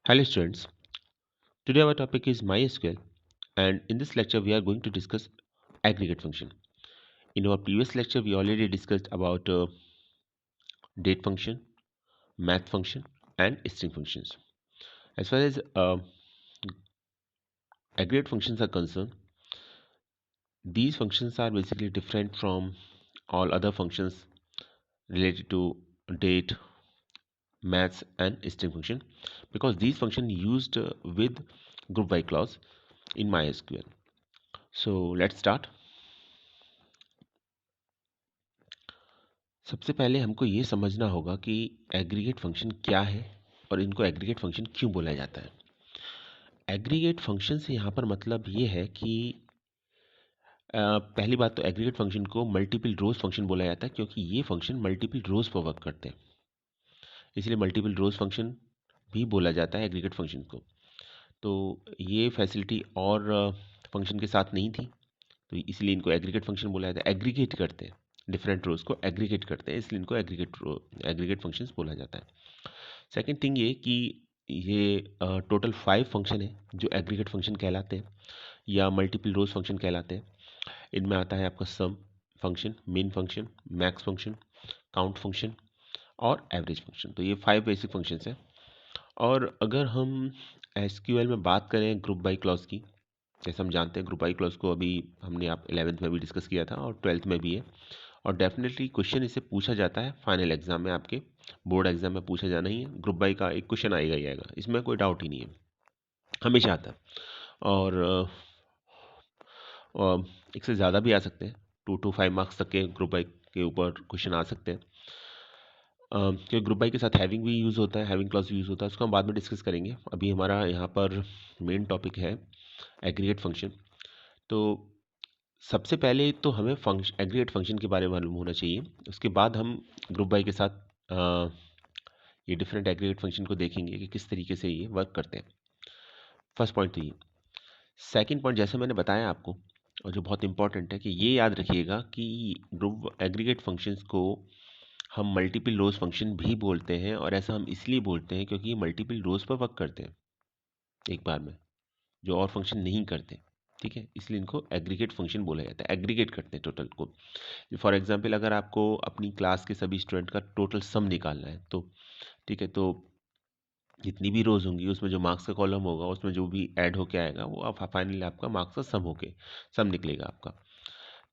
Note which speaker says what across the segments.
Speaker 1: Hello students, today our topic is MySQL and in this lecture we are going to discuss aggregate function. In our previous lecture we already discussed about date function, math function and string functions. As far as aggregate functions are concerned, these functions are basically different from all other functions related to date, maths and string function because these functions used with group by clause in MySQL. So let's start. सबसे पहले हमको ये समझना होगा कि aggregate function क्या है और इनको एग्रीगेट फंक्शन क्यों बोला जाता है। एग्रीगेट फंक्शन से यहाँ पर मतलब ये है कि पहली बात तो एग्रीगेट फंक्शन को मल्टीपल रोज फंक्शन बोला जाता है क्योंकि ये फंक्शन मल्टीपल रोज पर वर्क करते हैं, इसलिए मल्टीपल रोज फंक्शन भी बोला जाता है एग्रीगेट फंक्शन को। तो ये फैसिलिटी और फंक्शन के साथ नहीं थी, तो इसलिए इनको एग्रीगेट फंक्शन बोला जाता है। एग्रीगेट करते हैं, डिफरेंट रोज को एग्रीगेट करते हैं, इसलिए इनको एग्रीगेट फंक्शंस बोला जाता है। सेकंड थिंग ये कि ये टोटल 5 फंक्शन है जो एग्रीगेट फंक्शन कहलाते हैं या मल्टीपल रोज फंक्शन कहलाते हैं। इनमें आता है आपका sum function, min function, max function, count function और एवरेज फंक्शन। तो ये 5 बेसिक फंक्शंस हैं। और अगर हम एसक्यूएल में बात करें ग्रुप बाई क्लॉज की, जैसे हम जानते हैं ग्रुप बाई क्लॉज को अभी हमने आप 11th में भी डिस्कस किया था और 12th में भी है, और डेफिनेटली क्वेश्चन इसे पूछा जाता है फाइनल एग्जाम में, आपके बोर्ड एग्जाम में पूछा जाना ही है। ग्रुप बाई का एक क्वेश्चन आएगा ही आएगा, इसमें कोई डाउट ही नहीं है, हमेशा आता है। और एक से ज़्यादा भी आ सकते हैं, 2 to 5 मार्क्स तक के ग्रुप बाई के ऊपर क्वेश्चन आ सकते हैं, क्योंकि ग्रुप बाई के साथ हैविंग भी यूज़ होता है, हैविंग क्लॉज भी यूज़ होता है, उसको हम बाद में डिस्कस करेंगे। अभी हमारा यहाँ पर मेन टॉपिक है एग्रीगेट फंक्शन। तो सबसे पहले तो हमें फंक्शन एग्रीगेट फंक्शन के बारे में मालूम होना चाहिए, उसके बाद हम ग्रुप बाई के साथ ये डिफरेंट एग्रीगेट फंक्शन को देखेंगे कि किस तरीके से ये वर्क करते हैं। फर्स्ट पॉइंट तो ये। सेकंड पॉइंट जैसे मैंने बताया आपको, और जो बहुत इंपॉर्टेंट है कि ये याद रखिएगा कि ग्रुप एग्रीगेट फंक्शंस को हम मल्टीपल रोज फंक्शन भी बोलते हैं, और ऐसा हम इसलिए बोलते हैं क्योंकि ये मल्टीपल रोज पर वर्क करते हैं एक बार में, जो और फंक्शन नहीं करते। ठीक है, इसलिए इनको एग्रीगेट फंक्शन बोला जाता है, एग्रीगेट करते हैं टोटल को। फॉर एग्जांपल अगर आपको अपनी क्लास के सभी स्टूडेंट का टोटल सम निकालना है, तो ठीक है, तो जितनी भी रोज होंगी उसमें जो मार्क्स का कॉलम होगा उसमें जो भी ऐड होके आएगा वो आप फाइनली आपका मार्क्स का सम होके सम निकलेगा आपका।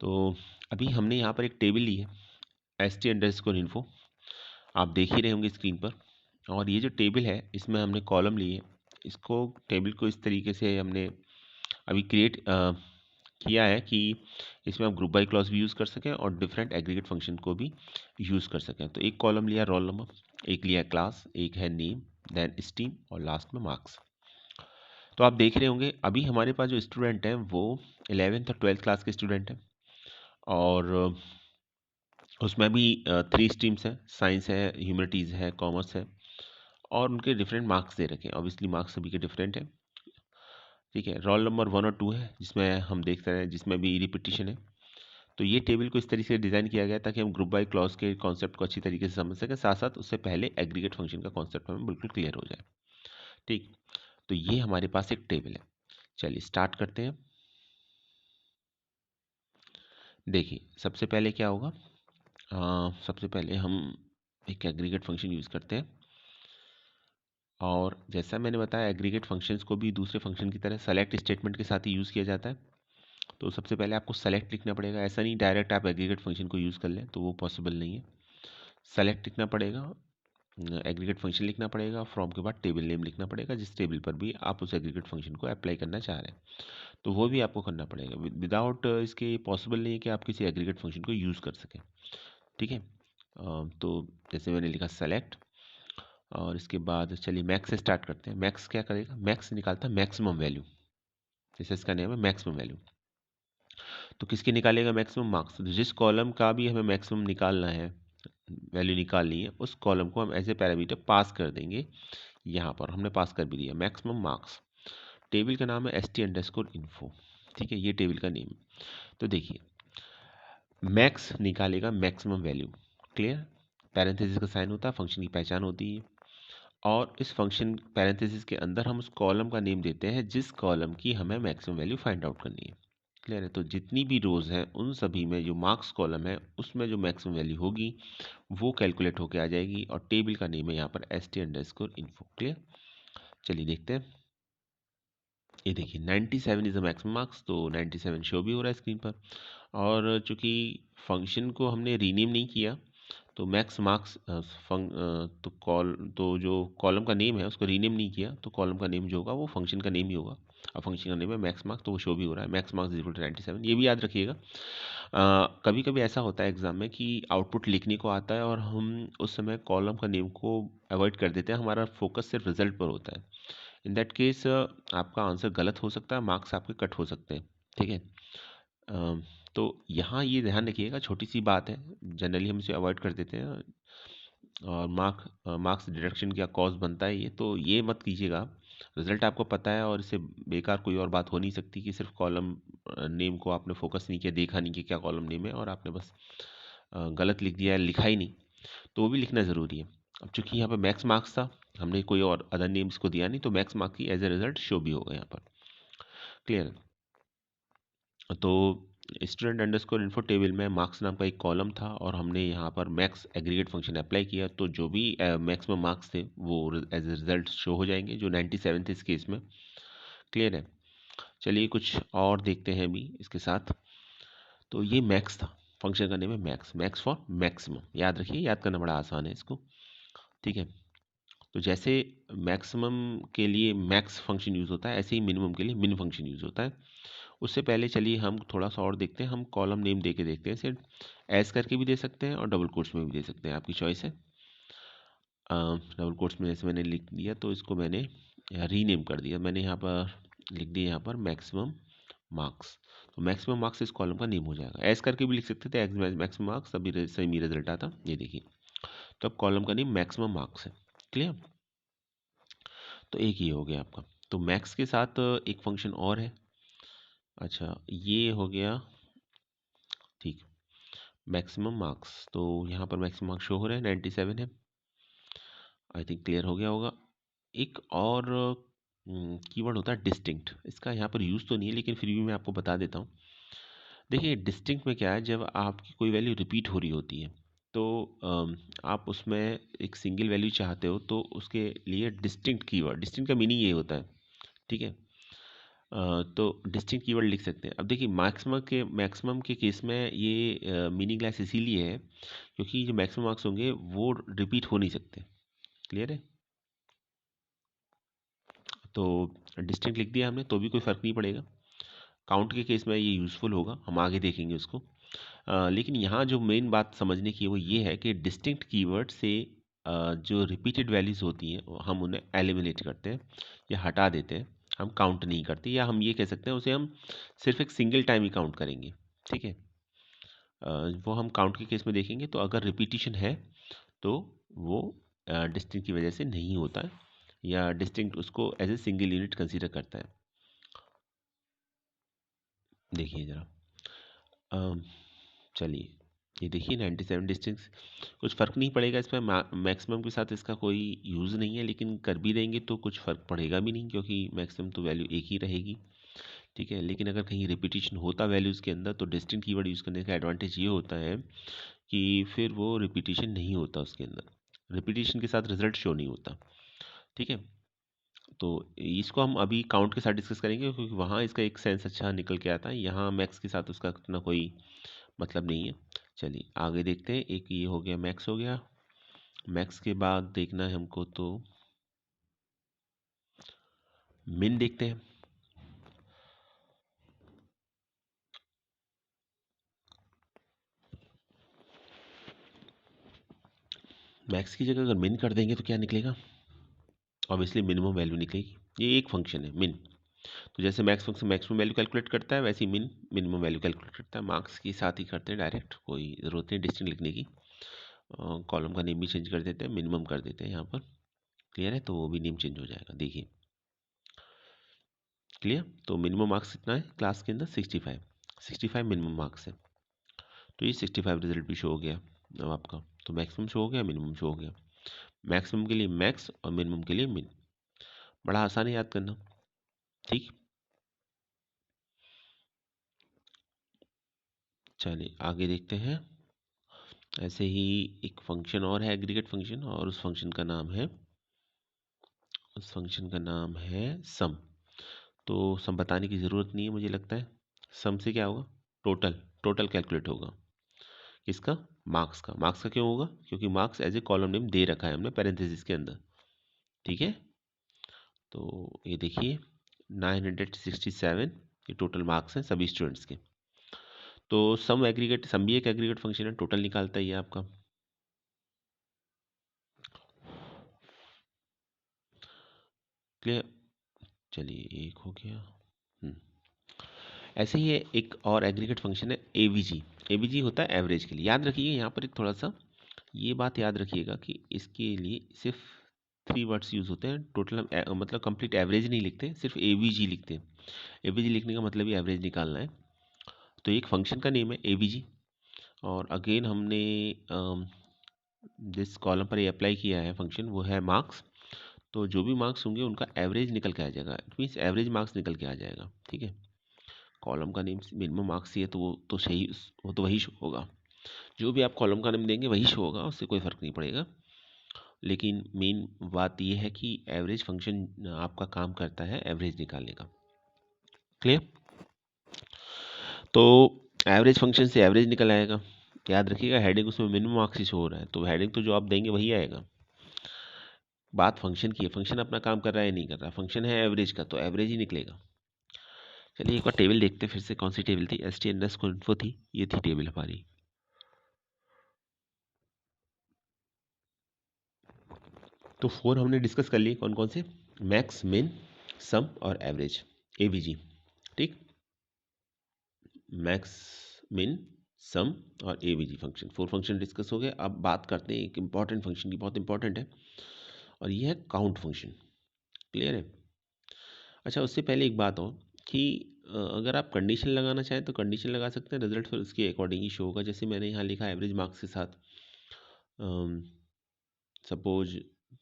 Speaker 1: तो अभी हमने यहाँ पर एक टेबल ली है, st_info, आप देख ही रहे होंगे स्क्रीन पर। और ये जो टेबल है इसमें हमने कॉलम लिए, इसको टेबल को इस तरीके से हमने अभी क्रिएट किया है कि इसमें आप ग्रुप बाई क्लॉज भी यूज़ कर सकें और डिफरेंट एग्रीगेट फंक्शन को भी यूज़ कर सकें। तो एक कॉलम लिया रोल नंबर, एक लिया क्लास, एक है नेम, देन स्ट्रीम और लास्ट में मार्क्स। तो आप देख रहे होंगे अभी हमारे पास जो स्टूडेंट हैं वो 11th और 12th क्लास के स्टूडेंट हैं, और उसमें भी 3 स्ट्रीम्स हैं, साइंस है, ह्यूमैनिटीज़ है, कॉमर्स है, और उनके डिफरेंट मार्क्स दे रखे हैं। ऑब्वियसली मार्क्स सभी के डिफरेंट हैं। ठीक है, रोल नंबर 1 और 2 है जिसमें हम देख रहे हैं जिसमें भी रिपीटिशन है। तो ये टेबल को इस तरीके से डिज़ाइन किया गया है ताकि हम ग्रुप बाई क्लॉज के कॉन्सेप्ट को अच्छी तरीके से समझ सकें, साथ साथ उससे पहले एग्रीगेट फंक्शन का कॉन्सेप्ट हमें बिल्कुल क्लियर हो जाए। ठीक, तो ये हमारे पास एक टेबल है। चलिए स्टार्ट करते हैं। देखिए सबसे पहले क्या होगा, सबसे पहले हम एक एग्रीगेट फंक्शन यूज़ करते हैं, और जैसा मैंने बताया एग्रीगेट फंक्शंस को भी दूसरे फंक्शन की तरह सेलेक्ट स्टेटमेंट के साथ ही यूज़ किया जाता है। तो सबसे पहले आपको सेलेक्ट लिखना पड़ेगा, ऐसा नहीं डायरेक्ट आप एग्रीगेट फंक्शन को यूज़ कर लें, तो वो पॉसिबल नहीं है। सेलेक्ट लिखना पड़ेगा, एग्रीगेट फंक्शन लिखना पड़ेगा, फ्रॉम के बाद टेबल नेम लिखना पड़ेगा जिस टेबल पर भी आप उस एग्रीगेट फंक्शन को अप्लाई करना चाह रहे हैं, तो वो भी आपको करना पड़ेगा। विदाउट इसके पॉसिबल नहीं है कि आप किसी एग्रीगेट फंक्शन को यूज़ कर सकें। ठीक है, तो जैसे मैंने लिखा सेलेक्ट, और इसके बाद चलिए मैक्स से स्टार्ट करते हैं। मैक्स क्या करेगा, मैक्स निकालता है मैक्सिमम वैल्यू, जैसे इसका नेम है मैक्सिमम वैल्यू। तो किसकी निकालेगा, मैक्सिमम मार्क्स। तो जिस कॉलम का भी हमें मैक्सिमम निकालना है, वैल्यू निकालनी है, उस कॉलम को हम एज ए पैरामीटर पास कर देंगे। यहाँ पर हमने पास कर भी दिया मैक्सिमम मार्क्स। टेबल का नाम है st_info। ठीक है, ये टेबल का नेम। तो देखिए मैक्स निकालेगा मैक्सिमम वैल्यू, क्लियर। पैरेंथेसिस का साइन होता है, फंक्शन की पहचान होती है, और इस फंक्शन पैरेंथेसिस के अंदर हम उस कॉलम का नेम देते हैं जिस कॉलम की हमें मैक्सिमम वैल्यू फाइंड आउट करनी है। क्लियर है? तो जितनी भी रोज़ हैं उन सभी में जो मार्क्स कॉलम है उसमें जो मैक्सिमम वैल्यू होगी वो कैलकुलेट होके आ जाएगी, और टेबल का नेम है यहाँ पर st_info। क्लियर? चलिए देखते हैं। ये देखिए 97 इज़ द मैक्सिमम मार्क्स, तो 97 शो भी हो रहा है स्क्रीन पर। और चूंकि फंक्शन को हमने रीनेम नहीं किया तो मैक्स मार्क्स तो जो कॉलम का नेम है उसको रीनेम नहीं किया, तो कॉलम का नेम जो होगा वो फंक्शन का नेम ही होगा। अब फंक्शन का नेम है मैक्स मार्क्स, तो वो शो भी हो रहा है मैक्स मार्क्स इक्वल टू 97। ये भी याद रखिएगा। कभी कभी ऐसा होता है एग्जाम में कि आउटपुट लिखने को आता है और हम उस समय कॉलम का नेम को अवॉइड कर देते हैं, हमारा फोकस सिर्फ रिजल्ट पर होता है। इन दैट केस आपका आंसर गलत हो सकता है, मार्क्स आपके कट हो सकते हैं। ठीक है? तो यहाँ ये ध्यान रखिएगा, छोटी सी बात है, जनरली हम इसे अवॉइड कर देते हैं, और मार्क्स डिडक्शन का कॉज बनता है ये, तो ये मत कीजिएगा। रिजल्ट आपको पता है और इससे बेकार कोई और बात हो नहीं सकती कि सिर्फ कॉलम नेम को आपने फोकस नहीं किया, देखा नहीं कि क्या कॉलम नेम है और आपने बस गलत लिख दिया, लिखा ही नहीं, तो वो भी लिखना ज़रूरी है। अब चूंकि यहाँ पर मैक्स मार्क्स था, हमने कोई और अदर नेम्स को दिया नहीं, तो मैक्स मार्क्स की एज ए रिजल्ट शो भी होगा यहाँ पर। क्लियर? तो स्टूडेंट अंडरस्कोर इन्फो टेबल में मार्क्स नाम का एक कॉलम था और हमने यहाँ पर मैक्स एग्रीगेट फंक्शन अप्लाई किया, तो जो भी मैक्सिमम मार्क्स थे वो एज ए रिजल्ट शो हो जाएंगे, जो 97 थे इस केस में। क्लियर है? चलिए कुछ और देखते हैं अभी इसके साथ। तो ये मैक्स था, फंक्शन का नेम है मैक्स, मैक्स फॉर मैक्सिमम। याद रखिए, याद करना बड़ा आसान है इसको। ठीक है? तो जैसे मैक्सिमम के लिए मैक्स फंक्शन यूज़ होता है, ऐसे ही मिनिमम के लिए मिन फंक्शन यूज़ होता है। उससे पहले चलिए हम थोड़ा सा और देखते हैं, हम कॉलम नेम दे के देखते हैं। सिर्फ एस करके भी दे सकते हैं और डबल कोट्स में भी दे सकते हैं, आपकी चॉइस है। डबल कोट्स में जैसे मैंने लिख दिया तो इसको मैंने रीनेम कर दिया, मैंने यहाँ पर लिख दिया यहाँ पर मैक्सिमम मार्क्स। तो मैक्सिमम मार्क्स इस कॉलम का नेम हो जाएगा। एस करके भी लिख सकते थे, मैक्सिमम मार्क्स, तभी सही रिजल्ट आता। ये देखिए, तो अब कॉलम का नेम मैक्सिमम मार्क्स है। क्लियर? तो एक ही हो गया आपका। तो मैक्स के साथ एक फंक्शन और है। अच्छा, ये हो गया। ठीक, मैक्सिमम मार्क्स, तो यहाँ पर मैक्सिमम मार्क्स शो हो रहे हैं, 97 है। आई थिंक क्लियर हो गया होगा। एक और कीवर्ड होता है डिस्टिंक्ट, इसका यहाँ पर यूज़ तो नहीं है लेकिन फिर भी मैं आपको बता देता हूँ। देखिए डिस्टिंक्ट में क्या है, जब आपकी कोई वैल्यू रिपीट हो रही होती है तो आप उसमें एक सिंगल वैल्यू चाहते हो, तो उसके लिए डिस्टिंक्ट कीवर्ड, डिस्टिंक्ट का मीनिंग ये होता है। ठीक है? तो डिस्टिंक्ट कीवर्ड लिख सकते हैं। अब देखिए मैक्सिमम के केस में ये मीनिंगलेस इसीलिए है क्योंकि जो मैक्सिमम मार्क्स होंगे वो रिपीट हो नहीं सकते। क्लियर है? तो डिस्टिंक्ट लिख दिया हमने तो भी कोई फ़र्क नहीं पड़ेगा। काउंट के केस में ये यूज़फुल होगा, हम आगे देखेंगे उसको। लेकिन यहाँ जो मेन बात समझने की है वो ये है कि डिस्टिंक्ट कीवर्ड से जो रिपीटेड वैल्यूज़ होती हैं हम उन्हें एलिमिनेट करते हैं या हटा देते हैं, हम काउंट नहीं करते, या हम ये कह सकते हैं उसे हम सिर्फ एक सिंगल टाइम ही काउंट करेंगे। ठीक है? वो हम काउंट के केस में देखेंगे, तो अगर रिपीटिशन है तो वो डिस्टिंक्ट की वजह से नहीं होता है, या डिस्टिंक्ट उसको as a single unit consider करता है। देखिए ज़रा, चलिए ये देखिए 97 डिस्टिंक्ट, कुछ फ़र्क नहीं पड़ेगा इसमें, मैक्सिमम के साथ इसका कोई यूज़ नहीं है, लेकिन कर भी देंगे तो कुछ फ़र्क पड़ेगा भी नहीं क्योंकि मैक्सिमम तो वैल्यू एक ही रहेगी। ठीक है? लेकिन अगर कहीं रिपीटिशन होता वैल्यूज़ के अंदर तो डिस्टिंक्ट कीवर्ड यूज़ करने का एडवांटेज ये होता है कि फिर वो रिपीटिशन नहीं होता उसके अंदर, रिपीटिशन के साथ रिजल्ट शो नहीं होता। ठीक है? तो इसको हम अभी काउंट के साथ डिस्कस करेंगे क्योंकि वहाँ इसका एक सेंस अच्छा निकल के आता है, यहाँ मैक्स के साथ उसका इतना कोई मतलब नहीं है। चलिए आगे देखते हैं। एक ये हो गया, मैक्स हो गया। मैक्स के बाद देखना है हमको तो मिन देखते हैं। मैक्स की जगह अगर मिन कर देंगे तो क्या निकलेगा? ऑब्वियसली मिनिमम वैल्यू निकलेगी। ये एक फंक्शन है मिन। तो जैसे max function maximum value calculate करता है, वैसे ही मिन मिनिमम वैल्यू कैलकुलेट करता है। मार्क्स के साथ ही करते हैं डायरेक्ट, कोई ज़रूरत नहीं डिस्टिंक्ट लिखने की। कॉलम का नेम भी चेंज कर देते हैं, मिनिमम कर देते हैं यहाँ पर। क्लियर है? तो वो भी नेम चेंज हो जाएगा। देखिए क्लियर? तो मिनिमम मार्क्स कितना है क्लास के अंदर? 65। 65 मिनिमम मार्क्स है, तो ये 65 रिजल्ट भी शो हो गया अब आपका। तो मैक्सिमम शो हो गया, मिनिमम शो हो गया। मैक्सिमम के लिए मैक्स और मिनिमम के लिए मिन। बड़ा आसान है याद करना। ठीक, चलिए आगे देखते हैं। ऐसे ही एक फंक्शन और है, एग्रीगेट फंक्शन, और उस फंक्शन का नाम है सम। तो सम बताने की ज़रूरत नहीं है मुझे लगता है। सम से क्या होगा? टोटल। टोटल कैलकुलेट होगा। किसका? मार्क्स का। मार्क्स का क्यों होगा? क्योंकि marks as a column name दे रखा है हमने पैरेंथेसिस के अंदर। ठीक है, तो ये देखिए 967 ये टोटल मार्क्स हैं सभी स्टूडेंट्स के। तो सम एग्रीगेट, सम भी एक एग्रीगेट फंक्शन है, टोटल निकालता है ये आपका। क्लियर? चलिए एक हो गया। हम्म। ऐसे ही एक और एग्रीगेट फंक्शन है एवीजी। एवीजी होता है एवरेज के लिए। याद रखिए यहाँ पर एक थोड़ा सा ये बात याद रखिएगा कि इसके लिए सिर्फ 3 वर्ड्स यूज़ होते हैं। टोटल हम मतलब कंप्लीट एवरेज नहीं लिखते, सिर्फ एवीजी लिखते हैं। एवीजी लिखने का मतलब ही एवरेज निकालना है। तो एक फंक्शन का नेम है एवीजी, और अगेन हमने जिस कॉलम पर ये अप्लाई किया है फंक्शन वो है मार्क्स। तो जो भी मार्क्स होंगे उनका एवरेज निकल के आ जाएगा। इट मीन्स एवरेज मार्क्स निकल के आ जाएगा। ठीक है, कॉलम का नेम मिनिमम मार्क्स ही है तो वो तो सही, वो तो वही शो होगा। जो भी आप कॉलम का नेम देंगे वही शो होगा, उससे कोई फ़र्क नहीं पड़ेगा। लेकिन मेन बात ये है कि एवरेज फंक्शन आपका काम करता है एवरेज निकालने का। क्लियर? तो एवरेज फंक्शन से एवरेज निकल आएगा। याद रखिएगा हेडिंग उसमें मिनिमम मार्क्स ही शो हो रहा है, तो हेडिंग तो जो आप देंगे वही आएगा। बात फंक्शन की है, फंक्शन अपना काम कर रहा है नहीं कर रहा। फंक्शन है एवरेज का, तो एवरेज ही निकलेगा। चलिए एक बार टेबल देखते हैं फिर से। कौन सी टेबल थी? STNS थी, ये थी टेबल हमारी। तो 4 हमने डिस्कस कर लिए। कौन कौन से? मैक्स, मिन, सम और एवरेज, एवीजी। ठीक, मैक्स, मिन, सम और एवीजी फंक्शन, 4 फंक्शन डिस्कस हो गए। अब बात करते हैं एक इंपॉर्टेंट फंक्शन की, बहुत इंपॉर्टेंट है, और ये है काउंट फंक्शन। क्लियर है? अच्छा, उससे पहले एक बात और कि अगर आप कंडीशन लगाना चाहें तो कंडीशन लगा सकते हैं, रिजल्ट फिर उसके अकॉर्डिंग ही शो होगा। जैसे मैंने यहाँ लिखा एवरेज मार्क्स के साथ सपोज,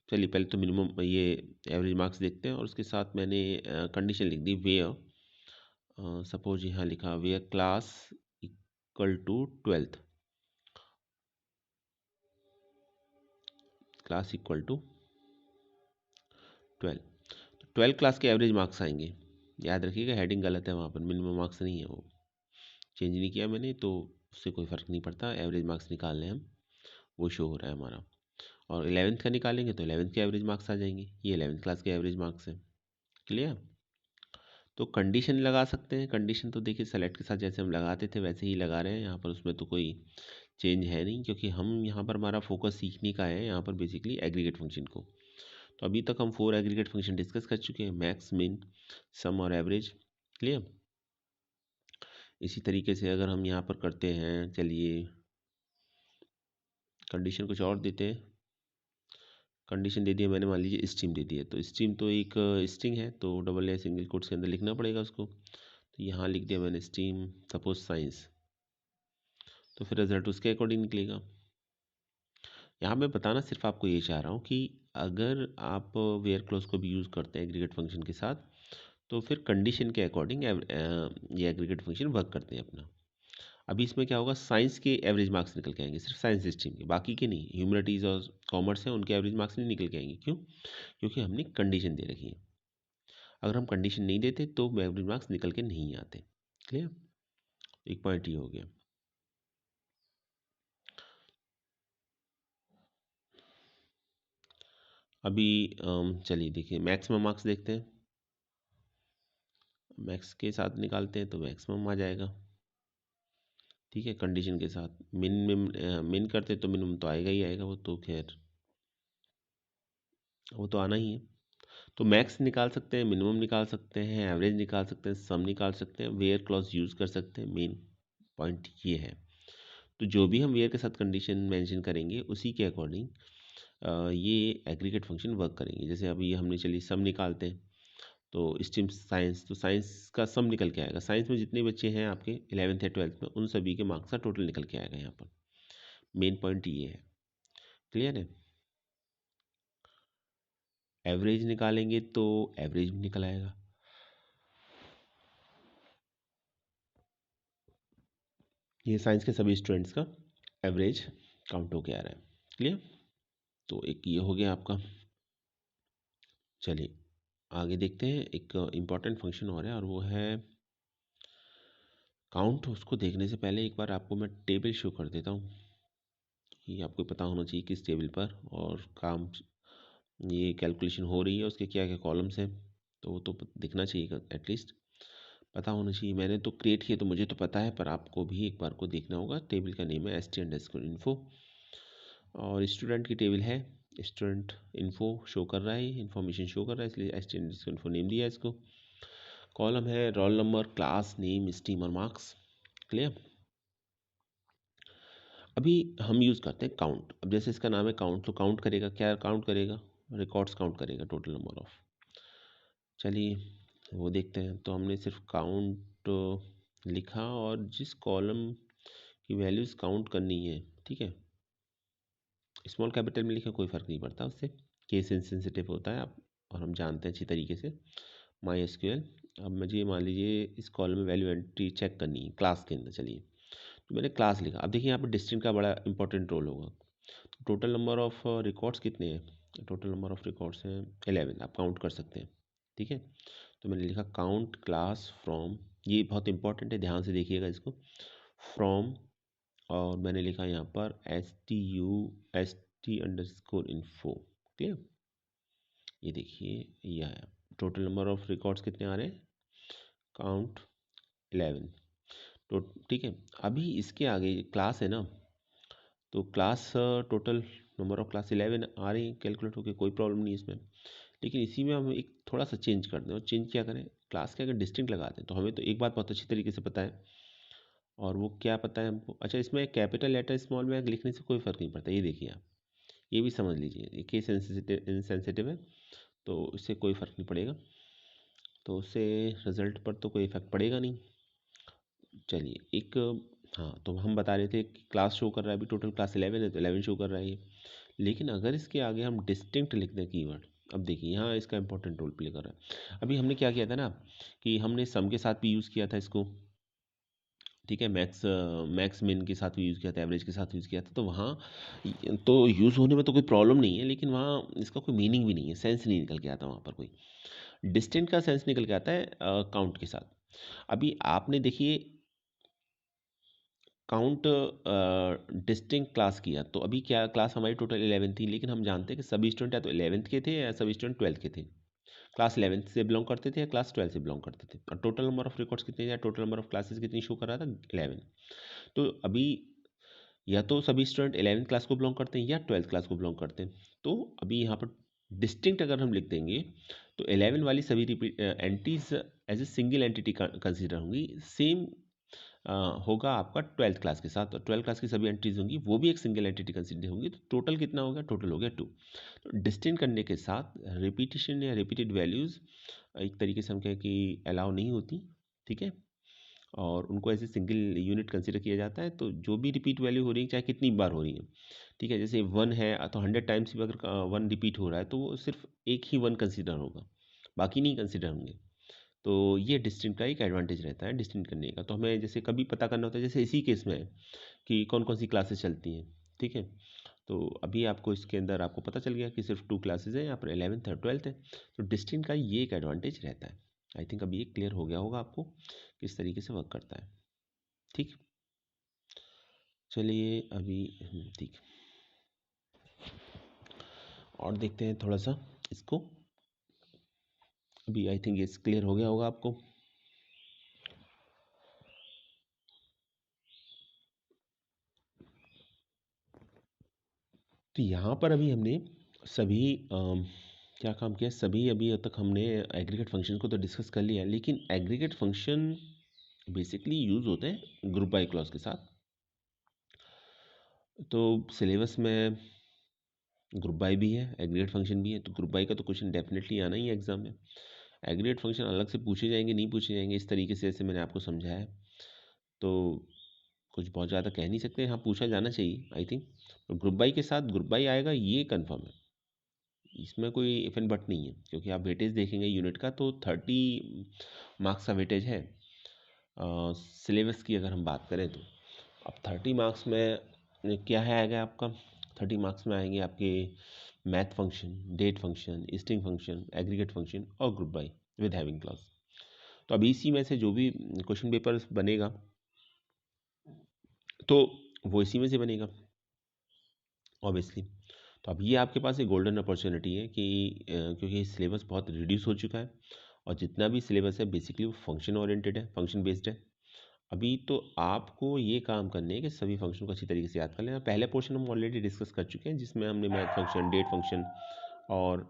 Speaker 1: चलिए पहले तो मिनिमम ये एवरेज मार्क्स देखते हैं, और उसके साथ मैंने कंडीशन लिख दी वेयर। सपोज यहाँ लिखा where class equal to 12th, class equal to 12। 12 class के एवरेज मार्क्स आएंगे। याद रखिएगा हेडिंग गलत है, वहाँ पर मिनिमम मार्क्स नहीं है, वो चेंज नहीं किया मैंने, तो उससे कोई फ़र्क नहीं पड़ता। एवरेज मार्क्स निकालने हम, वो शो हो रहा है हमारा। और 11th का निकालेंगे तो 11th के एवरेज मार्क्स आ जाएंगे। ये 11th क्लास के एवरेज मार्क्स हैं। क्लियर? तो कंडीशन लगा सकते हैं। कंडीशन तो देखिए सेलेक्ट के साथ जैसे हम लगाते थे वैसे ही लगा रहे हैं यहाँ पर, उसमें तो कोई चेंज है नहीं, क्योंकि हम यहाँ पर हमारा फोकस सीखने का है, यहाँ पर बेसिकली एग्रीगेट फंक्शन को। तो अभी तक हम 4 एग्रीगेट फंक्शन डिस्कस कर चुके हैं, मैक्स, मिन, सम और एवरेज। क्लियर? इसी तरीके से अगर हम यहाँ पर करते हैं, चलिए कंडीशन कुछ और देते हैं। कंडीशन दे दिया मैंने, मान लीजिए स्ट्रीम दे दिया, तो स्ट्रीम तो एक स्ट्रिंग है, तो डबल या सिंगल कोट्स के अंदर लिखना पड़ेगा उसको। तो यहाँ लिख दिया मैंने स्ट्रीम सपोज साइंस, तो फिर रिजल्ट उसके अकॉर्डिंग निकलेगा। यहाँ मैं बताना सिर्फ आपको ये चाह रहा हूँ कि अगर आप वेयर क्लोज को भी यूज़ करते हैं एग्रीगेट फंक्शन के साथ, तो फिर कंडीशन के अकॉर्डिंग ये एग्रीगेट फंक्शन वर्क करते हैं अपना। अभी इसमें क्या होगा, साइंस के एवरेज मार्क्स निकल के आएंगे, सिर्फ साइंस स्ट्रीम के, बाकी के नहीं। ह्यूमैनिटीज़ और कॉमर्स हैं उनके एवरेज मार्क्स नहीं निकल के आएंगे। क्यों? क्योंकि हमने कंडीशन दे रखी है। अगर हम कंडीशन नहीं देते तो एवरेज मार्क्स निकल के नहीं आते। क्लियर? एक पॉइंट ये हो गया। अभी चलिए देखिए मैक्सिमम मार्क्स देखते हैं। मैक्स के साथ निकालते हैं तो मैक्सिमम आ जाएगा। ठीक है, कंडीशन के साथ मिन करते तो मिनिमम तो आएगा ही आएगा, वो तो खैर वो तो आना ही है। तो मैक्स निकाल सकते हैं, मिनिमम निकाल सकते हैं, एवरेज निकाल सकते हैं, सम निकाल सकते हैं, वेयर क्लॉज यूज़ कर सकते हैं। मेन पॉइंट ये है। तो जो भी हम वेयर के साथ कंडीशन मेंशन करेंगे उसी के अकॉर्डिंग ये एग्रीगेट फंक्शन वर्क करेंगे। जैसे अभी हमने चलिए सम निकालते हैं, तो स्ट्रीम साइंस, तो साइंस का सम निकल के आएगा। साइंस में जितने बच्चे हैं आपके 11th या 12th में, उन सभी के मार्क्स का टोटल निकल के आएगा यहाँ पर। मेन पॉइंट ये है। क्लियर है? एवरेज निकालेंगे तो एवरेज भी निकल आएगा। ये साइंस के सभी स्टूडेंट्स का एवरेज काउंट होके आ रहा है। क्लियर? तो एक ये हो गया आपका। चलिए आगे देखते हैं, एक इम्पॉर्टेंट फंक्शन और है और वो है काउंट। उसको देखने से पहले एक बार आपको मैं टेबल शो कर देता हूँ। ये आपको पता होना चाहिए किस टेबल पर और काम ये कैलकुलेशन हो रही है, उसके क्या क्या कॉलम्स हैं, तो वो तो दिखना चाहिए एटलीस्ट, पता होना चाहिए। मैंने तो क्रिएट किया तो मुझे तो पता है, पर आपको भी एक बार को देखना होगा। टेबल का नेम है st_info और स्टूडेंट की टेबल है। स्टूडेंट इन्फो शो कर रहा है, इन्फॉर्मेशन शो कर रहा है, इसलिए st_info नेम दिया है इसको। कॉलम है roll number, class name, stream और मार्क्स। क्लियर? अभी हम यूज़ करते हैं काउंट। अब जैसे इसका नाम है काउंट, तो काउंट करेगा, क्या काउंट करेगा? रिकॉर्ड्स काउंट करेगा, टोटल नंबर ऑफ। चलिए वो देखते हैं। तो हमने सिर्फ काउंट लिखा और जिस कॉलम की वैल्यूज़ काउंट करनी है, ठीक है, स्मॉल कैपिटल में लिखा कोई फ़र्क नहीं पड़ता उससे, केस इनसेंसिटिव होता है आप और हम जानते हैं अच्छी तरीके से माई एसक्यूएल। अब मुझे मान लीजिए इस कॉलम में वैल्यू एंट्री चेक करनी है क्लास के अंदर। चलिए तो मैंने क्लास लिखा। अब देखिए यहाँ पर डिस्टेंस का बड़ा इंपॉर्टेंट रोल होगा। टोटल नंबर ऑफ रिकॉर्ड्स कितने हैं? टोटल नंबर ऑफ रिकॉर्ड्स हैं 11, आप काउंट कर सकते हैं। ठीक है, तो मैंने लिखा काउंट क्लास फ्रॉम, ये बहुत इंपॉर्टेंट है, ध्यान से देखिएगा इसको, फ्रॉम, और मैंने लिखा यहाँ पर st_info। क्लियर? ये देखिए ये आया। टोटल नंबर ऑफ रिकॉर्ड्स कितने आ रहे हैं? काउंट 11। तो ठीक है, अभी इसके आगे क्लास है ना, तो class total number of class 11 आ रही है कैलकुलेट होकर, कोई प्रॉब्लम नहीं है इसमें। लेकिन इसी में हम एक थोड़ा सा चेंज कर दें, और चेंज क्या करें, क्लास के अगर डिस्टिंक्ट लगा दें तो हमें तो एक बात बहुत अच्छी तरीके से पता है, और वो क्या पता है हमको। अच्छा, इसमें कैपिटल लेटर स्मॉल में लिखने से कोई फ़र्क नहीं पड़ता, ये देखिए आप, ये भी समझ लीजिए, ये केस इनसेंसिटिव है तो इससे कोई फ़र्क नहीं पड़ेगा, तो उससे रिज़ल्ट पर तो कोई इफेक्ट पड़ेगा नहीं। चलिए एक, हाँ तो हम बता रहे थे कि क्लास शो कर रहा है, अभी टोटल क्लास 11 है तो 11 शो कर रहा है ये। लेकिन अगर इसके आगे हम डिस्टिंक्ट लिख दें कीवर्ड, अब देखिए यहाँ इसका इंपॉर्टेंट रोल प्ले कर रहा है। अभी हमने क्या किया था ना कि हमने सम के साथ भी यूज़ किया था इसको, ठीक है, मैक्स मिन के साथ भी यूज़ किया था, एवरेज के साथ यूज़ किया था, तो वहाँ तो यूज़ होने में तो कोई प्रॉब्लम नहीं है, लेकिन वहाँ इसका कोई मीनिंग भी नहीं है, सेंस नहीं निकल के आता वहाँ पर कोई। डिस्टेंट का सेंस निकल के आता है काउंट के साथ। अभी आपने देखिए काउंट डिस्टिंक्ट क्लास किया, तो अभी क्या क्लास हमारी टोटल 11 थी, लेकिन हम जानते हैं कि सभी स्टूडेंट या तो 11th के थे या सभी स्टूडेंट 12th के थे, क्लास 11th से बिलोंग करते थे या क्लास 12 से बिलोंग करते थे, और टोटल नंबर ऑफ रिकॉर्ड्स कितने या टोटल नंबर ऑफ क्लासेस कितनी शो कर रहा था? 11। तो अभी या तो सभी स्टूडेंट 11th क्लास को बिलोंग करते हैं या 12th क्लास को बिलोंग करते हैं, तो अभी यहाँ पर डिस्टिंक्ट अगर हम लिख देंगे तो 11 वाली सभी repeat entries as a single entity consider होंगी। सेम होगा आपका 12th क्लास के साथ, और 12th क्लास की सभी एंट्रीज होंगी वो भी एक सिंगल एंटिटी कंसिडर होंगी, तो टोटल कितना हो गया? टोटल हो गया 2। तो डिस्टिंक्ट करने के साथ रिपीटिशन या रिपीटेड वैल्यूज़ एक तरीके से हम कहें कि अलाउ नहीं होती, ठीक है, और उनको ऐसे सिंगल यूनिट कंसिडर किया जाता है। तो जो भी रिपीट वैल्यू हो रही है चाहे कितनी बार हो रही है, ठीक है, जैसे 1 है तो 100 टाइम्स भी अगर 1 रिपीट हो रहा है तो वो सिर्फ एक ही 1 कंसिडर होगा, बाकी नहीं कंसिडर होंगे। तो ये डिस्टिंक्ट का एक एडवांटेज रहता है डिस्टिंक्ट करने का। तो हमें जैसे कभी पता करना होता है, जैसे इसी केस में है कि कौन कौन सी क्लासेस चलती हैं, ठीक है, तो अभी आपको इसके अंदर आपको पता चल गया कि सिर्फ 2 क्लासेस हैं, यहाँ पर 11th और 12th है। तो डिस्टिंक्ट का ये एक एडवांटेज रहता है। आई थिंक अभी ये क्लियर हो गया होगा आपको किस तरीके से वर्क करता है। ठीक, चलिए अभी ठीक, और देखते हैं थोड़ा सा इसको। अभी आई थिंक ये क्लियर हो गया होगा आपको। तो यहाँ पर अभी हमने सभी क्या काम किया, सभी अभी तक हमने एग्रीगेट फंक्शन को तो डिस्कस कर लिया, लेकिन एग्रीगेट फंक्शन बेसिकली यूज़ होते हैं ग्रुप बाय क्लॉज के साथ। तो सिलेबस में ग्रुप बाय भी है, एग्रीगेट फंक्शन भी है, तो ग्रुप बाय का तो क्वेश्चन डेफिनेटली आना ही है एग्जाम में। एग्रीगेट फंक्शन अलग से पूछे जाएंगे, नहीं पूछे जाएंगे, इस तरीके से जैसे मैंने आपको समझाया है, तो कुछ बहुत ज़्यादा कह नहीं सकते, हाँ पूछा जाना चाहिए आई थिंक। ग्रुप बाई के साथ ग्रुप बाई आएगा ये कंफर्म है, इसमें कोई इफ एंड बट नहीं है, क्योंकि आप वेटेज देखेंगे यूनिट का तो 30 मार्क्स का वेटेज है सिलेबस की अगर हम बात करें तो। अब 30 मार्क्स में क्या है आएगा आपका, 30 मार्क्स में आएंगे आपके math function, date function, string function, aggregate function और group by with having clause. तो अब इसी में से जो भी क्वेश्चन पेपर बनेगा तो वो इसी में से बनेगा ऑब्वियसली। तो अब ये आपके पास एक गोल्डन अपॉर्चुनिटी है कि क्योंकि सिलेबस बहुत रिड्यूस हो चुका है और जितना भी सिलेबस है बेसिकली वो फंक्शन ओरिएंटेड है, फंक्शन बेस्ड है। अभी तो आपको ये काम करने हैं कि सभी फंक्शन को अच्छी तरीके से याद कर लेना। पहले पोर्शन हम ऑलरेडी डिस्कस कर चुके हैं जिसमें हमने मैथ फंक्शन, डेट फंक्शन और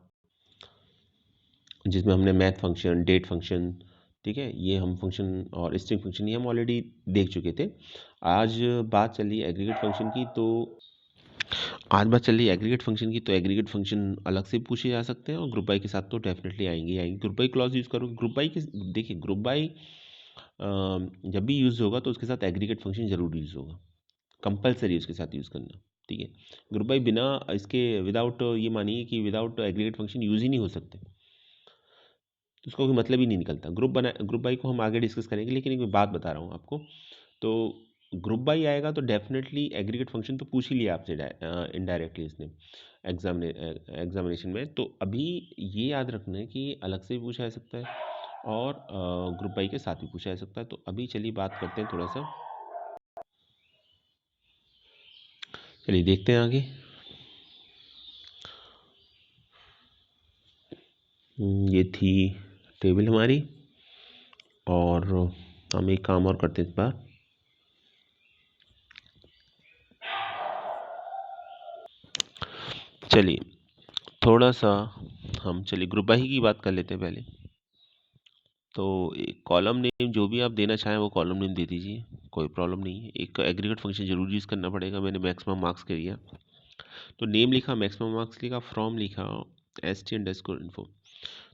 Speaker 1: जिसमें हमने मैथ फंक्शन, डेट फंक्शन, ठीक है, ये हम फंक्शन और स्ट्रिंग फंक्शन ये हम ऑलरेडी देख चुके थे। आज बात चल रही है एग्रीगेट फंक्शन की, तो आज बात चल रही है एग्रीगेट फंक्शन की, तो एग्रीगेट फंक्शन अलग से पूछे जा सकते हैं और ग्रुप बाई के साथ तो डेफिनेटली आएंगे ही आएंगे। ग्रुप बाई क्लॉज यूज़ करो, ग्रुप बाई के देखिए ग्रुप बाई जब भी यूज़ होगा तो उसके साथ एग्रीगेट फंक्शन जरूर यूज़ होगा, कंपलसरी उसके साथ यूज़ करना, ठीक है। ग्रुप बाई बिना इसके विदाउट ये मानिए कि विदाउट एग्रीगेट फंक्शन यूज़ ही नहीं हो सकते, तो उसका कोई मतलब ही नहीं निकलता। ग्रुप बाई को हम आगे डिस्कस करेंगे, लेकिन एक बात बता रहा हूँ आपको। तो ग्रुप बाई आएगा तो डेफिनेटली एग्रीगेट फंक्शन तो पूछ ही लिया आपसे इनडायरेक्टली इसने एग्जामिनेशन में। तो अभी ये याद रखना है कि अलग से भी पूछा जा सकता है और ग्रुप बाई के साथ भी पूछा जा सकता है। तो अभी चलिए बात करते हैं थोड़ा सा, चलिए देखते हैं आगे। ये थी टेबल हमारी और हम एक काम और करते हैं इस बार। चलिए थोड़ा सा हम चलिए ग्रुप बाई की बात कर लेते हैं पहले। तो एक कॉलम नेम जो भी आप देना चाहें वो कॉलम नेम दे दीजिए, कोई प्रॉब्लम नहीं है। एक एग्रीगेट फंक्शन जरूर यूज़ करना पड़ेगा, मैंने मैक्सिमम मार्क्स के लिया तो नेम लिखा, मैक्सिमम मार्क्स लिखा, फ्रॉम लिखा, st_info।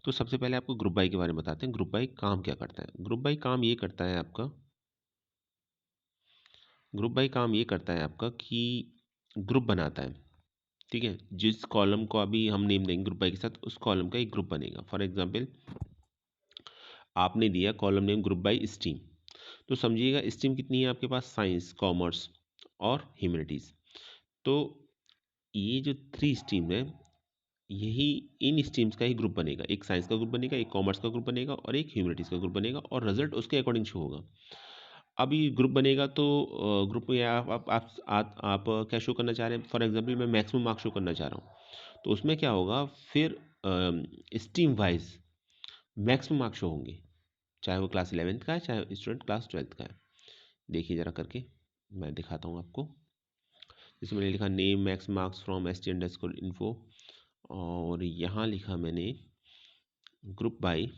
Speaker 1: तो सबसे पहले आपको ग्रुप बाई के बारे में बताते हैं। ग्रुप बाई काम क्या करता है? ग्रुप बाई काम ये करता है आपका, ग्रुप बाई काम ये करता है आपका कि ग्रुप बनाता है, ठीक है। जिस कॉलम को अभी हम नेम देंगे ग्रुप बाई के साथ, उस कॉलम का एक ग्रुप बनेगा। फॉर एग्जांपल आपने दिया column name group by stream, तो समझिएगा स्ट्रीम कितनी है आपके पास, साइंस, कॉमर्स और ह्यूमैनिटीज़। तो ये जो 3 स्ट्रीम है, यही इन स्ट्रीम्स का ही ग्रुप बनेगा। एक साइंस का ग्रुप बनेगा, एक कॉमर्स का ग्रुप बनेगा और एक ह्यूमैनिटीज़ का ग्रुप बनेगा और रिजल्ट उसके अकॉर्डिंग शो होगा। अभी ग्रुप बनेगा तो ग्रुप में आप क्या शो करना चाह रहे हैं? फॉर एग्जांपल मैं मैक्सिमम मार्क्स शो करना चाह रहा हूँ, तो उसमें क्या होगा फिर stream wise maximum marks show होंगे, चाहे वो क्लास 11th का है, चाहे स्टूडेंट क्लास 12th का है। देखिए ज़रा करके मैं दिखाता हूँ आपको। जैसे मैंने लिखा name max marks from st_info और यहाँ लिखा मैंने ग्रुप बाई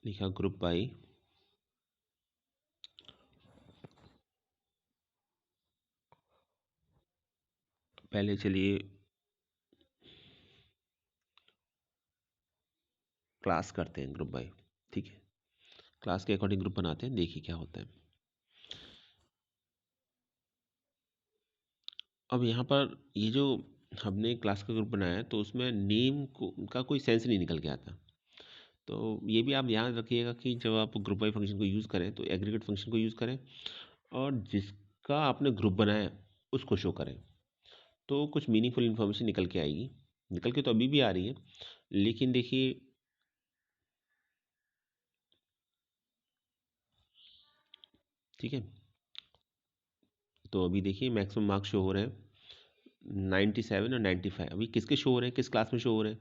Speaker 1: लिखा ग्रुप बाई पहले चलिए क्लास करते हैं ग्रुप बाई, ठीक है। क्लास के अकॉर्डिंग ग्रुप बनाते हैं, देखिए क्या होता है। अब यहाँ पर ये जो हमने क्लास का ग्रुप बनाया है तो उसमें नेम को का कोई सेंस नहीं निकल के आता। तो ये भी आप ध्यान रखिएगा कि जब आप ग्रुप बाई फंक्शन को यूज़ करें तो एग्रीगेट फंक्शन को यूज़ करें और जिसका आपने ग्रुप बनाया है उसको शो करें, तो कुछ मीनिंगफुल इन्फॉर्मेशन निकल के आएगी। निकल के तो अभी भी आ रही है, लेकिन देखिए ठीक है। तो अभी देखिए मैक्सिमम मार्क्स शो हो रहे हैं 97 और 95। अभी किसके शो हो रहे हैं, किस क्लास में शो हो रहे हैं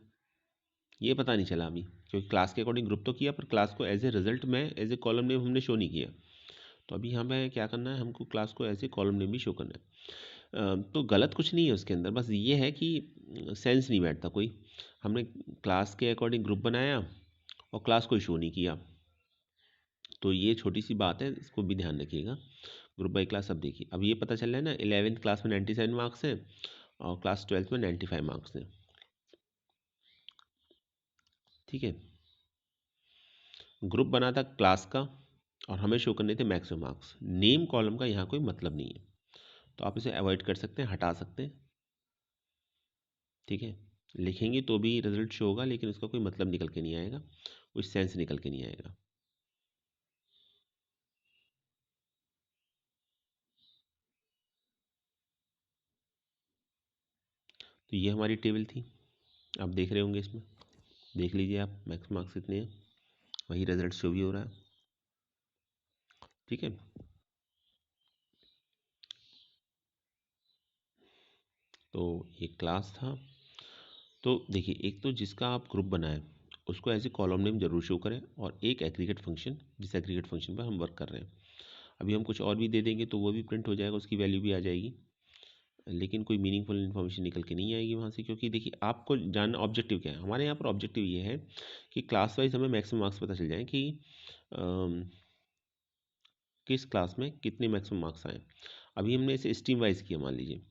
Speaker 1: ये पता नहीं चला अभी, क्योंकि क्लास के अकॉर्डिंग ग्रुप तो किया पर क्लास को एज ए रिजल्ट में एज ए कॉलम नेम हमने शो नहीं किया। तो अभी यहाँ पे क्या करना है, हमको क्लास को एज ए कॉलम नेम भी शो करना है। तो गलत कुछ नहीं है उसके अंदर, बस ये है कि सेंस नहीं बैठता कोई। हमने क्लास के अकॉर्डिंग ग्रुप बनाया और क्लास को शो नहीं किया, तो ये छोटी सी बात है, इसको भी ध्यान रखिएगा। ग्रुप बाई क्लास अब देखिए, अब ये पता चल रहा है ना 11th क्लास में 97 मार्क्स हैं और क्लास 12th में 95 मार्क्स हैं, ठीक है। ग्रुप बना था क्लास का और हमें शो करने थे मैक्सिमम मार्क्स। नेम कॉलम का यहाँ कोई मतलब नहीं है, तो आप इसे अवॉइड कर सकते हैं, हटा सकते हैं। ठीक है, लिखेंगे तो भी रिजल्ट शो होगा, लेकिन उसका कोई मतलब निकल के नहीं आएगा, कोई सेंस निकल के नहीं आएगा। तो ये हमारी टेबल थी, आप देख रहे होंगे, इसमें देख लीजिए आप मैक्स मार्क्स कितने हैं, वही रिजल्ट शो भी हो रहा है। ठीक है, तो ये क्लास था। तो देखिए, एक तो जिसका आप ग्रुप बनाएं उसको एज ए कॉलम नेम जरूर शो करें, और एक एग्रीगेट फंक्शन, जिस एग्रीगेट फंक्शन पर हम वर्क कर रहे हैं। अभी हम कुछ और भी दे देंगे तो वो भी प्रिंट हो जाएगा, उसकी वैल्यू भी आ जाएगी, लेकिन कोई मीनिंगफुल इन्फॉर्मेशन निकल के नहीं आएगी वहाँ से। क्योंकि देखिए, आपको जानना ऑब्जेक्टिव क्या है, हमारे यहाँ पर ऑब्जेक्टिव ये है कि क्लास वाइज हमें मैक्सिमम मार्क्स पता चल जाए कि किस क्लास में कितने मैक्सिमम मार्क्स आए। अभी हमने इसे स्ट्रीम वाइज किया, मान लीजिए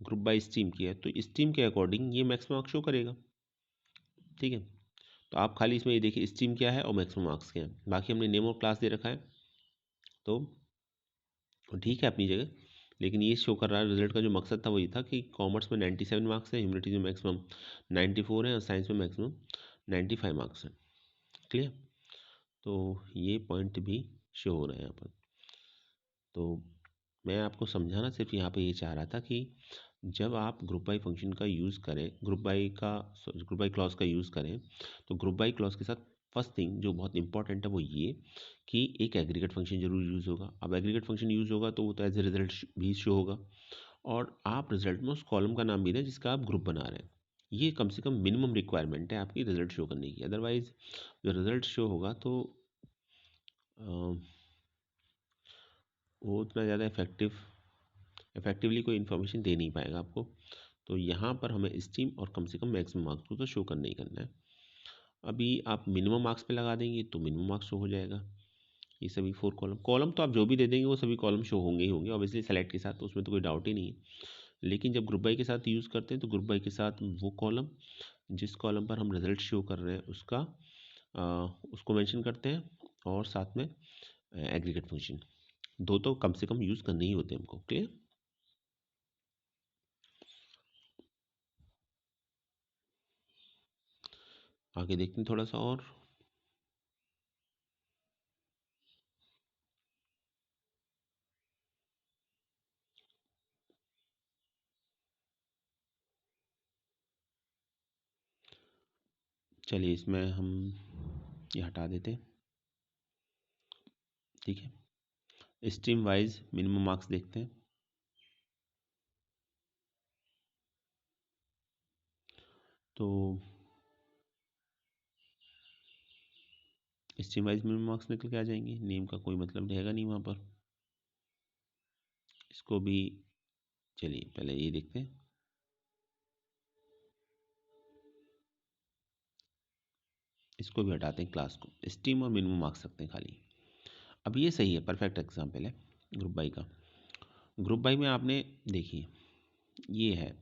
Speaker 1: ग्रुप बाय स्ट्रीम किया है, तो स्ट्रीम के अकॉर्डिंग ये मैक्सिमम मार्क्स शो करेगा। ठीक है, तो आप खाली इसमें ये देखिए स्ट्रीम क्या है और मैक्सिमम मार्क्स क्या है, बाकी हमने नेम और क्लास दे रखा है, तो ठीक है अपनी जगह। लेकिन ये शो कर रहा है, रिजल्ट का जो मकसद था वो ये था कि कॉमर्स में 97 मार्क्स है, ह्यूमैनिटीज में मैक्सिमम 94 है, और साइंस में मैक्सिमम 95 मार्क्स है। क्लियर, तो ये पॉइंट भी शो हो रहा है यहाँ पर। तो मैं आपको समझाना सिर्फ यहाँ पे ये चाह रहा था कि जब आप ग्रुप बाई फंक्शन का यूज़ करें, ग्रुप बाई क्लॉज का यूज़ करें, तो ग्रुप बाई क्लॉज के साथ फर्स्ट थिंग जो बहुत इंपॉर्टेंट है वो ये कि एक एग्रीगेट फंक्शन जरूर यूज़ होगा। अब एग्रीगेट फंक्शन यूज़ होगा तो वो तो एज ए रिजल्ट भी शो होगा, और आप रिजल्ट में उस कॉलम का नाम भी दें जिसका आप ग्रुप बना रहे हैं। ये कम से कम मिनिमम रिक्वायरमेंट है आपकी रिजल्ट शो करने की। अदरवाइज जो रिजल्ट शो होगा तो वो उतना ज़्यादा इफेक्टिवली कोई इन्फॉर्मेशन दे नहीं पाएगा आपको। तो यहाँ पर हमें स्ट्रीम और कम से कम मैक्सिमम मार्क्स को तो शो करना ही करना है। अभी आप मिनिमम मार्क्स पे लगा देंगे तो मिनिमम मार्क्स शो हो जाएगा। ये सभी 4 कॉलम कॉलम तो आप जो भी दे देंगे वो सभी कॉलम शो होंगे ही होंगे, ऑब्वियसली सेलेक्ट के साथ, तो उसमें तो कोई डाउट ही नहीं है। लेकिन जब ग्रुप बाई के साथ यूज़ करते हैं तो ग्रुप बाई के साथ वो कॉलम जिस कॉलम पर हम रिजल्ट शो कर रहे हैं उसको मेंशन करते हैं, और साथ में एग्रीगेट फंक्शन, दो तो कम से कम यूज़ करने ही होते हैं हमको। क्लियर, आगे देखते हैं थोड़ा सा और। चलिए इसमें हम ये हटा देते हैं। ठीक है, स्ट्रीम वाइज मिनिमम मार्क्स देखते हैं। तो स्ट्रीम वाइज मिनिमम मार्क्स निकल के आ जाएंगे, नेम का कोई मतलब रहेगा नहीं वहाँ पर। इसको भी, चलिए पहले ये देखते हैं। इसको भी हटाते हैं, क्लास को स्ट्रीम और मिनिमम मार्क्स रखते हैं खाली। अब ये सही है, परफेक्ट एग्जाम्पल है ग्रुप बाई का। ग्रुप बाई में आपने देखिए ये है,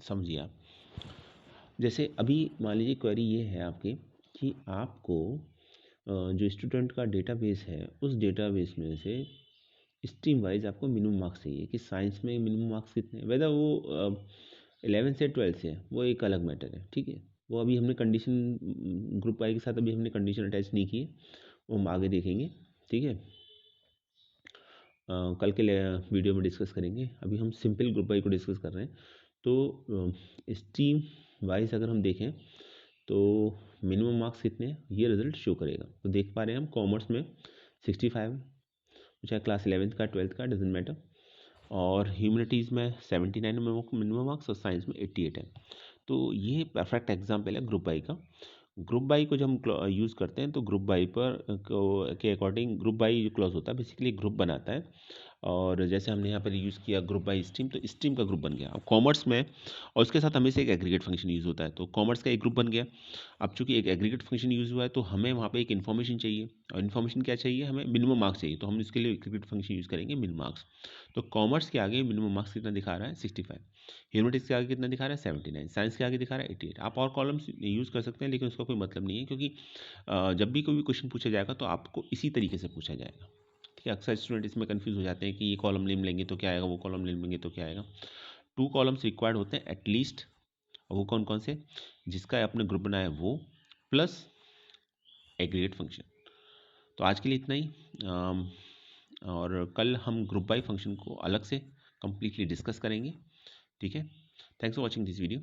Speaker 1: समझिए आप, जैसे अभी मान लीजिए क्वेरी ये है आपकी कि आपको जो स्टूडेंट का डेटाबेस है उस डेटाबेस में से स्ट्रीम वाइज आपको मिनिमम मार्क्स चाहिए कि साइंस में मिनिमम मार्क्स कितने हैं, वेदर वो 11 से 12 से है वो एक अलग मैटर है। ठीक है, वो अभी हमने कंडीशन ग्रुप वाई के साथ अभी हमने कंडीशन अटैच नहीं की है, वो हम आगे देखेंगे। ठीक है, कल के वीडियो में डिस्कस करेंगे, अभी हम सिंपल ग्रुप वाई को डिस्कस कर रहे हैं। तो स्ट्रीम वाइज अगर हम देखें तो मिनिमम मार्क्स कितने हैं ये रिजल्ट शो करेगा। तो देख पा रहे हैं हम कॉमर्स में 65 है, चाहे क्लास 11th का 12th का डजेंट मैटर, और ह्यूमैनिटीज़ में 79 मिनिमम मार्क्स, और साइंस में 88 है। तो ये परफेक्ट एग्जाम्पल है ग्रुप बाई का। ग्रुप बाई को जब हम यूज़ करते हैं तो ग्रुप बाई के अकॉर्डिंग ग्रुप बाई जो क्लॉज होता है बेसिकली ग्रुप बनाता है, और जैसे हमने यहाँ पर यूज़ किया ग्रुप बाय स्ट्रीम, तो स्ट्रीम का ग्रुप बन गया। अब कॉमर्स में और उसके साथ हमेशा एक एग्रीगेट फंक्शन यूज़ होता है, तो कॉमर्स का एक ग्रुप बन गया। अब चूंकि एक एग्रीगेट फंक्शन यूज़ हुआ है तो हमें वहाँ पे एक इन्फॉर्मेशन चाहिए, और इन्फॉर्मेशन क्या चाहिए, हमें मिनिमम मार्क्स चाहिए, तो हम इसके लिए एग्रीगेट फंक्शन यूज़ करेंगे मिन मार्क्स। तो कॉमर्स के आगे मिनिमम मार्क्स कितना दिखा रहा है 65, ह्यूमैनिटीज़ के आगे कितना दिखा रहा है 79, साइंस के आगे दिखा रहा है 88। आप और कॉलम्स यूज़ कर सकते हैं लेकिन उसका कोई मतलब नहीं है, क्योंकि जब भी कोई भी क्वेश्चन पूछा जाएगा तो आपको इसी तरीके से पूछा जाएगा। ठीक है, अक्सर स्टूडेंट इसमें कंफ्यूज हो जाते हैं कि ये कॉलम नेम लेंगे तो क्या आएगा, वो कॉलम नेम लेंगे तो क्या आएगा। 2 कॉलम्स रिक्वायर्ड होते हैं एटलीस्ट, और वो कौन कौन से, जिसका आपने ग्रुप बनाया वो, प्लस एग्रीगेट फंक्शन। तो आज के लिए इतना ही, और कल हम ग्रुप बाय फंक्शन को अलग से कंप्लीटली डिस्कस करेंगे। ठीक है, thanks for watching this video.